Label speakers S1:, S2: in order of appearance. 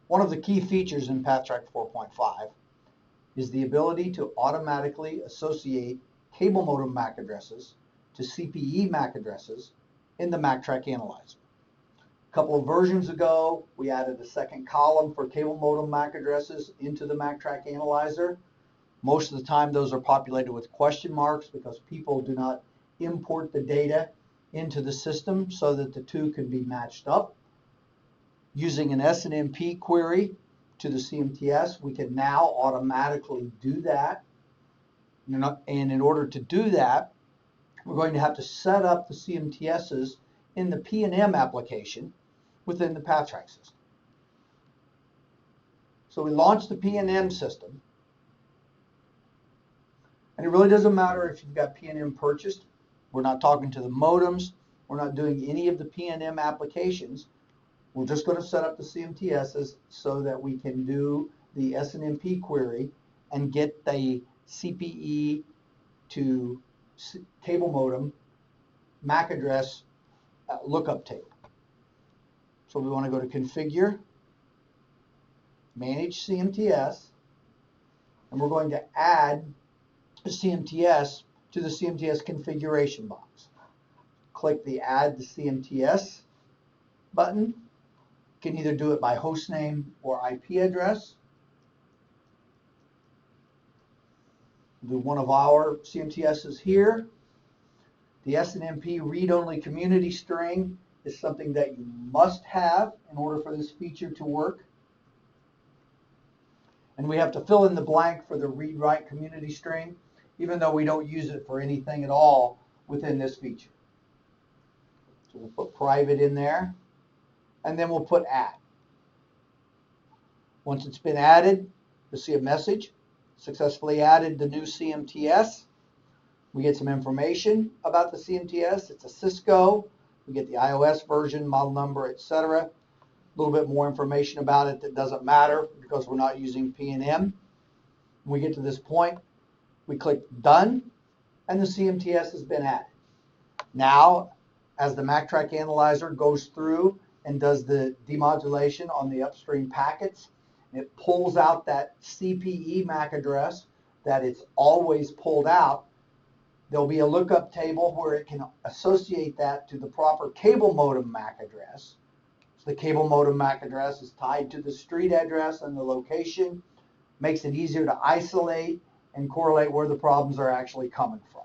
S1: One of the key features in MACTrak 4.5 is the ability to automatically associate cable modem MAC addresses to CPE MAC addresses in the MACTrak Analyzer. A couple of versions ago, we added a second column for cable modem MAC addresses into the MACTrak Analyzer. Most of the time, those are populated with question marks because people do not import the data into the system so that the two can be matched up. Using an SNMP query to the CMTS, we can now automatically do that. And in order to do that, we're going to have to set up the CMTSs in the P&M application within the MACTrak system. So we launch the P&M system. And it really doesn't matter if you've got P&M purchased. We're not talking to the modems. We're not doing any of the P&M applications. We're just going to set up the CMTSs so that we can do the SNMP query and get the CPE to cable modem MAC address lookup table. So we want to go to Configure, Manage CMTS, and we're going to add the CMTS to the CMTS configuration box. Click the Add the CMTS button. You can either do it by host name or IP address. Do one of our CMTSs here. The SNMP read-only community string is something that you must have in order for this feature to work. And we have to fill in the blank for the read-write community string, even though we don't use it for anything at all within this feature. So we'll put private in there, and then we'll put add. Once it's been added, you'll see a message, successfully added the new CMTS. We get some information about the CMTS. It's a Cisco. We get the iOS version, model number, etc. A little bit more information about it that doesn't matter because we're not using P&M. When we get to this point, we click Done, and the CMTS has been added. Now, as the MACTrak Analyzer goes through and does the demodulation on the upstream packets, it pulls out that CPE MAC address that it's always pulled out. There'll be a lookup table where it can associate that to the proper cable modem MAC address. So the cable modem MAC address is tied to the street address and the location. Makes it easier to isolate and correlate where the problems are actually coming from.